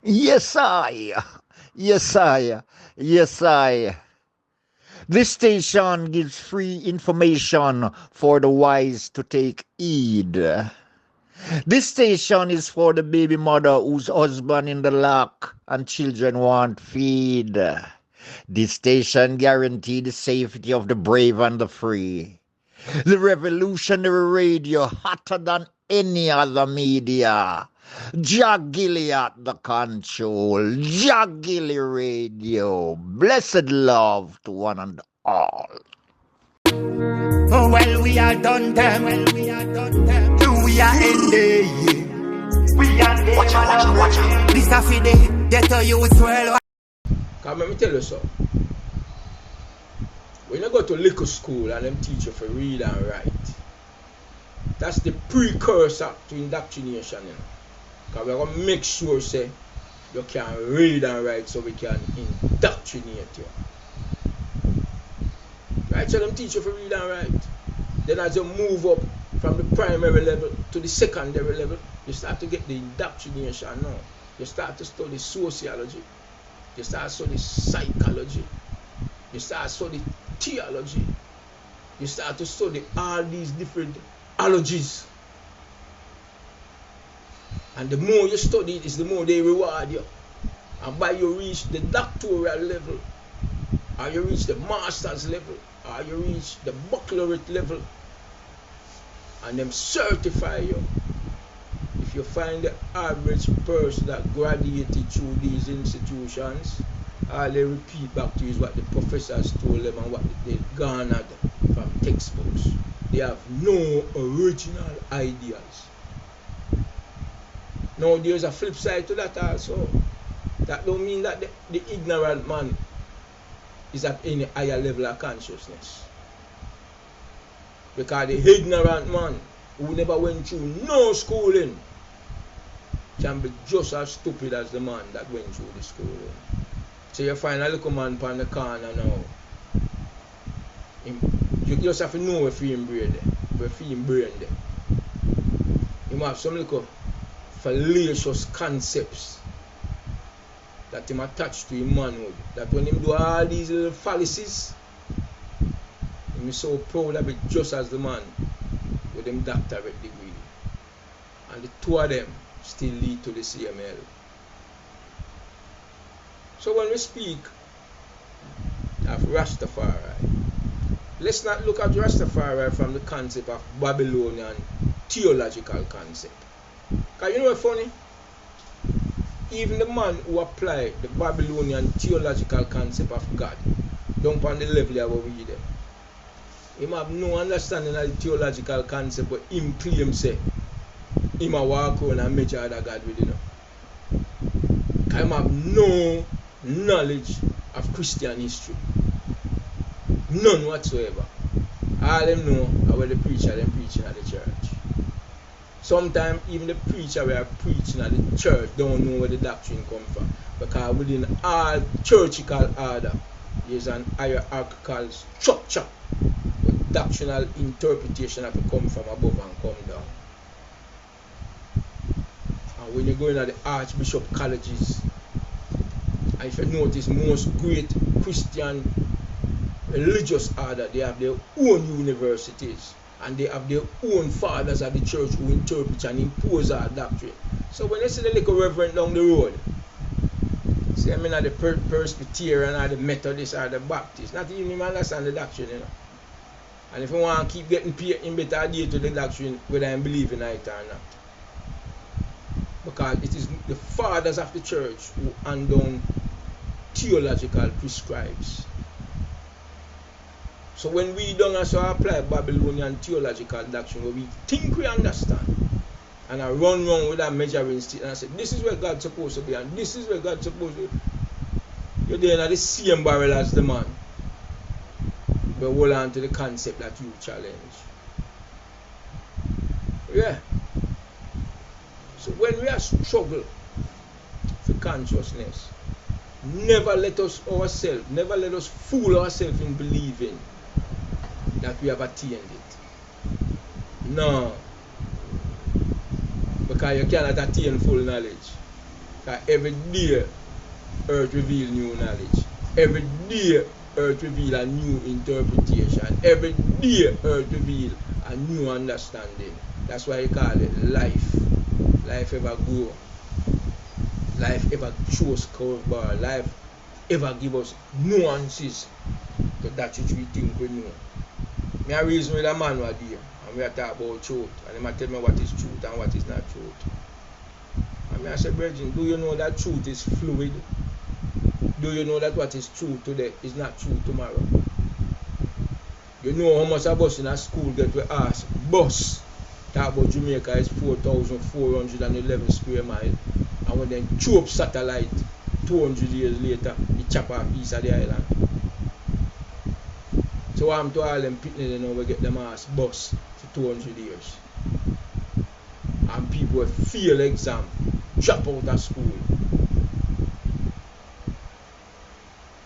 Yes, I. Yes, I. Yes, I. This station gives free information for the wise to take heed. This station is for the baby mother whose husband in the lock and children want feed. This station guarantees the safety of the brave and the free. The revolutionary radio hotter than any other media. Gillie at the control. Gillie Radio. Blessed love to one and all. Oh, well, we are done them. We are ending. We are them. Watch out. This a for the ghetto youth world. Come let me tell you so. When you go to liquor school and them teach you for read and write, that's the precursor to indoctrination, you know. Because we're going to make sure say you can read and write so we can indoctrinate you. Right? So them teach you for read and write. Then as you move up from the primary level to the secondary level, you start to get the indoctrination now. You start to study sociology. You start to study psychology. You start to study theology. You start to study all these different ologies. And the more you study it, is the more they reward you. And by you reach the doctoral level, or you reach the master's level, or you reach the baccalaureate level, and them certify you. If you find the average person that graduated through these institutions, all they repeat back to you is what the professors told them and what they garnered from textbooks. They have no original ideas. Now there's a flip side to that also. That don't mean that the ignorant man is at any higher level of consciousness. Because the ignorant man who never went through no schooling can be just as stupid as the man that went through the schooling. So you find a little man on the corner now. You just have to know if he brain there. If he brain there. You have some little fallacious concepts that him attached to him manhood. That when him do all these little fallacies, him is so proud of it just as the man with them doctorate degree. And the two of them still lead to the CML. So when we speak of Rastafari, let's not look at Rastafari from the concept of Babylonian theological concept. Because you know what's funny? Even the man who applied the Babylonian theological concept of God, down on the level of what we them, he have no understanding of the theological concept, but him claim say him a walk around and measure other God with it. Because him have no knowledge of Christian history. None whatsoever. All them know are what the preacher them preaching at the church. Sometimes even the preacher we are preaching at the church don't know where the doctrine come from. Because within all churchical order there is an hierarchical structure. But doctrinal interpretation have to come from above and come down. And when you go into the archbishop colleges, and if you notice most great Christian religious order, they have their own universities. And they have their own fathers of the church who interpret and impose our doctrine. So when you see the little reverend down the road, say I'm not the Presbyterian or the Methodist or the Baptist, not even understand the doctrine, you know. And if you want to keep getting paid, in better adhere to the doctrine whether I believe in it or not. Because it is the fathers of the church who hand down theological prescribes. So when we don't also apply Babylonian theological doctrine, where we think we understand, and I run around with that measuring stick and I say, this is where God's supposed to be, and this is where God's supposed to be, you're there in the same barrel as the man. But hold on to the concept that you challenge. Yeah. So when we are struggle for consciousness, never let us fool ourselves in believing that we have attained it. No. Because you cannot attain full knowledge. Because every day, earth reveal new knowledge. Every day, earth reveal a new interpretation. Every day, earth reveal a new understanding. That's why you call it life. Life ever grow. Life ever shows curveball. Life ever give us nuances to that which we think we know. Me a reason with a man was there, and we are talking about truth, and he might tell me what is truth and what is not truth. And me I say, brethren, do you know that truth is fluid? Do you know that what is true today is not true tomorrow? You know how much a bus in a school get we ask, bus, talk about Jamaica is 4,411 square miles, and when they throw up satellite 200 years later, he chop off piece of the island. So I'm to all them picnic, you know, we get them ass bus for 200 years. And people fail exam, drop out of school.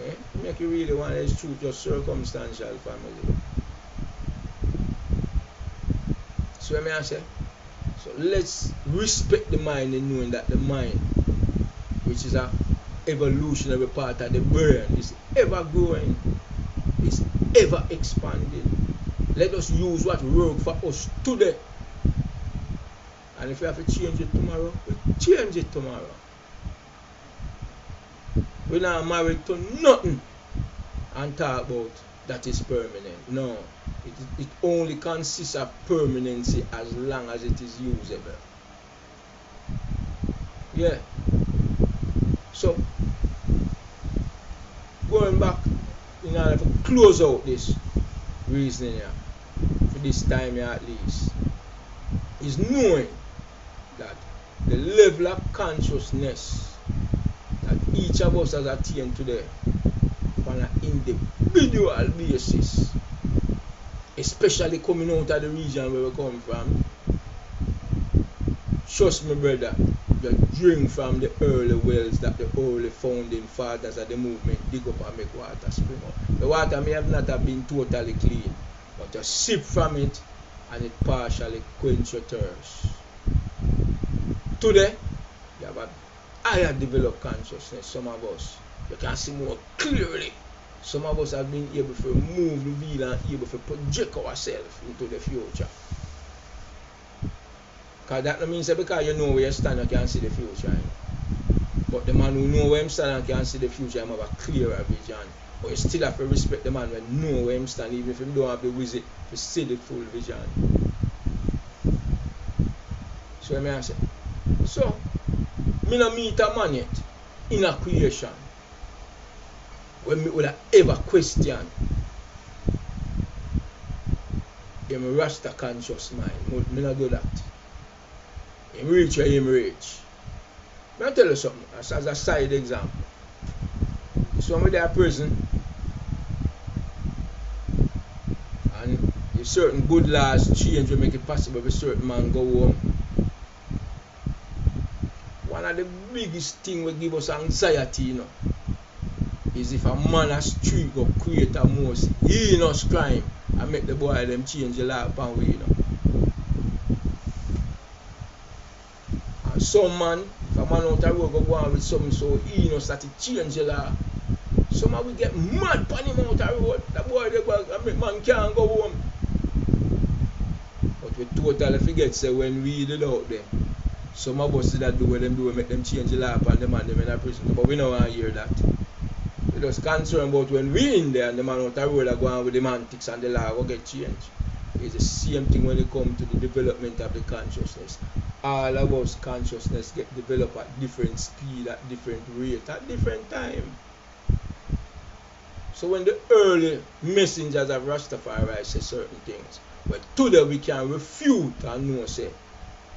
Eh? Make you really want this truth just circumstantial, family. So what I say? So let's respect the mind in knowing that the mind, which is a evolutionary part of the brain, is ever growing, is ever expanding. Let us use what works for us today. And if we have to change it tomorrow, we change it tomorrow. We're not married to nothing and talk about that is permanent. No. It only consists of permanency as long as it is usable. Yeah. So, going back, in order to close out this reasoning here, for this time here at least, is knowing that the level of consciousness that each of us has attained today on an individual basis, especially coming out of the region where we come from, trust me, brother, you drink from the early wells that the early founding fathers of the movement dig up and make water spring up. The water may have not have been totally clean, but you sip from it and it partially quench your thirst. Today, you have a higher developed consciousness, some of us. You can see more clearly. Some of us have been able to move the wheel and able to project ourselves into the future. Because that means that because you know where you stand, you can see the future. But the man who know where he stand and can see the future, he have a clearer vision. But you still have to respect the man who know where he stand, even if he don't have the wisdom to see the full vision. So what I say? So, I don't meet a man yet in a creation when me would have ever question him Rasta conscious mind. Me not do that. Him reach where him reach. I'll tell you something as a side example. So I'm with that prison and if certain good laws change will make it possible for certain man go home. One of the biggest things will give us anxiety, you know, is if a man a street go create a most heinous crime and make the boy them change the law upon we, you know. And some man, if a man out the road go on with something so heinous that it change the law, some man will get mad upon him out the road. The boy they go and make man can't go home. But we totally forget say when we did out there, some of us that do what them do make them change the law upon them and them in a prison. But we don't want to hear that. We just concerned about when we in there and the man out the road are going with the antics and the law will get changed. It's the same thing when it comes to the development of the consciousness. All of us consciousness get developed at different speed, at different rate, at different time. So when the early messengers of Rastafari say certain things, but today we can refute and know say,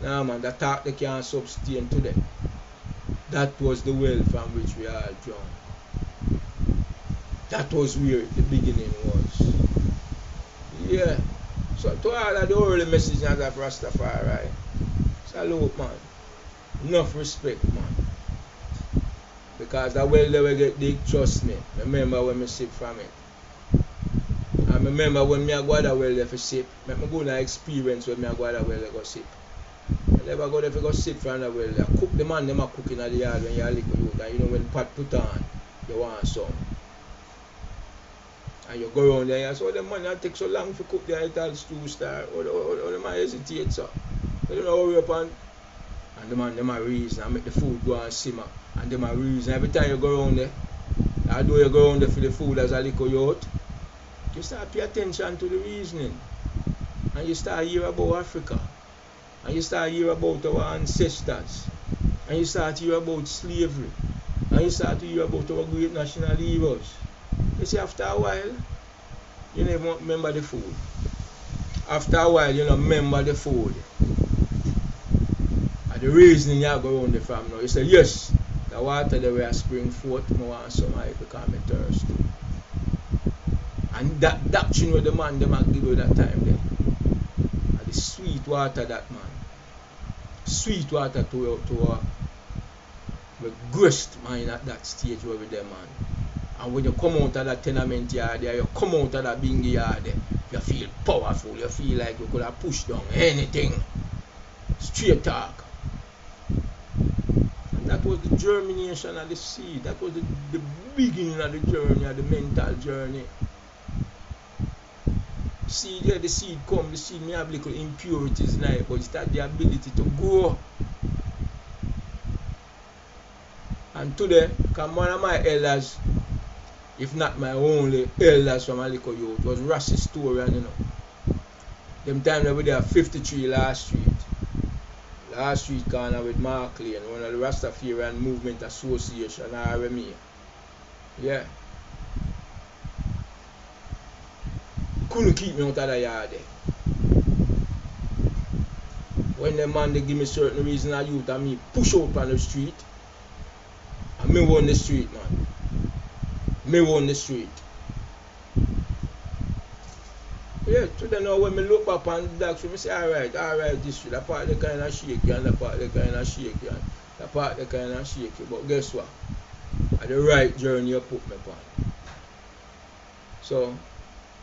nah man, that talk they can't sustain today. That was the well from which we all drawn. That was where the beginning was. Yeah. So to all of the early messengers of Rastafari, salute man. Enough respect man. Because that well they will get dig, trust me. Remember when me sip from it. And remember when me I go that well there for sip. Let me go and experience when me I go that well there go sip. Never go there if you go sit for another well. Cook the man, them a cooking at the yard when you're a little youth. And you know when pot put on, you want some. And you go around there and say, oh, the money take so long to cook the ital stew star. Or the man hesitate, so. They don't hurry up and the man, them a reason and make the food go and simmer. And them a reason. Every time you go around there, although you go around there for the food as a little youth, you start pay attention to the reasoning. And you start hear about Africa. And you start hear about our ancestors. And you start hear about slavery. And you start to hear about our great national heroes. You see, after a while, you never remember the food. After a while, you don't remember the food. And the reasoning you go around the farm now, you say, yes, the water that we are spring forth, I want some I because I'm thirsty. And that doctrine with the man, they might give you that time there. And the sweet water that man. Sweet water to a grist mind at that stage where with them man. And when you come out of that tenement yard there, you come out of that bingy yard there, you feel powerful, you feel like you could have pushed down anything. Straight talk. And that was the germination of the seed. That was the beginning of the journey, of the mental journey. Seed here, the seed come, the seed may have little impurities in it, but it has the ability to grow. And today, come one of my elders, if not my only elders from a little youth, was Rasta historian, you know. Them time they were there 53 Last Street. Last Street corner with Mark Lane, one of the Rastafarian Movement Association, RMA. Yeah. Couldn't keep me out of the yard there. When the man they give me certain reason I youth and me push out on the street, and me run the street, man. Me run the street. Yeah, today now when me look up on the doctor, me say, alright, this street, that part they kind of shake you, and that part they kind of shake you, and that part they kind of shake you. But guess what? At the right journey you put me upon. So,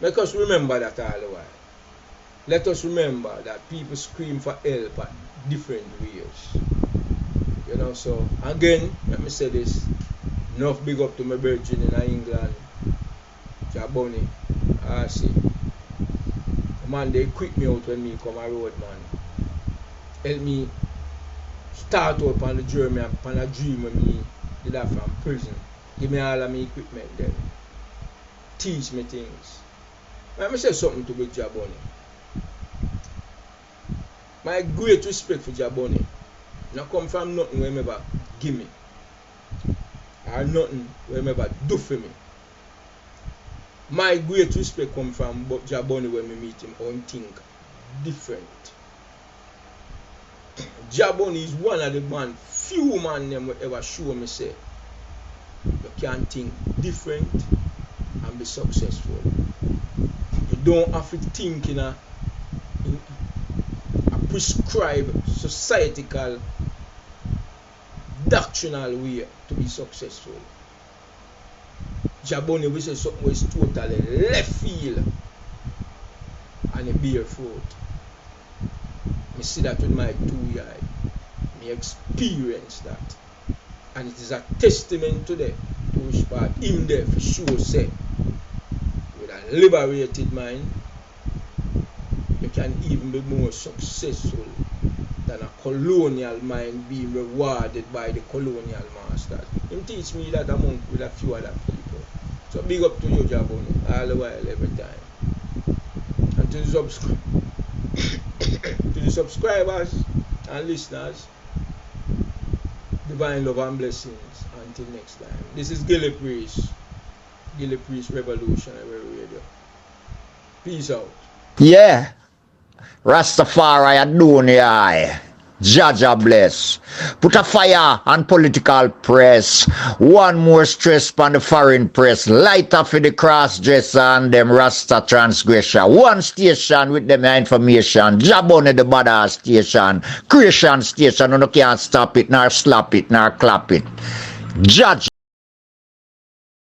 make us remember that all the while. Let us remember that people scream for help at different ways. You know, so again, let me say this. Enough big up to my brethren in England, JahBunny, RC. Man, they quit me out when me come a road, man. Help me start up on the journey, upon a dream when me did that from prison. Give me all of my equipment then. Teach me things. Let me say something to with JahBunny. My great respect for JahBunny not come from nothing where ever give me. Or nothing where ever do for me. My great respect come from JahBunny when we meet him and think different. JahBunny is one of the few man them will ever show me say you can think different and be successful. You don't have to think in a prescribed societal doctrinal way to be successful. JahBunny will say something was totally left field and a bear fruit. I see that with my 2 eyes. I experience that. And it is a testament to the to which part him there for sure say with a liberated mind you can even be more successful than a colonial mind being rewarded by the colonial masters. Him teach me that among with a few other people. So big up to you, JahBunny, all the while, every time. And to the subscribers and listeners, divine love and blessings. Until next time. This is Gillie Priest Revolutionary Radio. Peace out. Yeah. Rastafari Adonai. Jah bless. Put a fire on political press. One more stress on the foreign press. Light up for the cross-dresser and them Rasta transgressor. One station with them information. JahBunny the badass station. Creation station. You can't stop it, nor slap it, nor clap it. Jah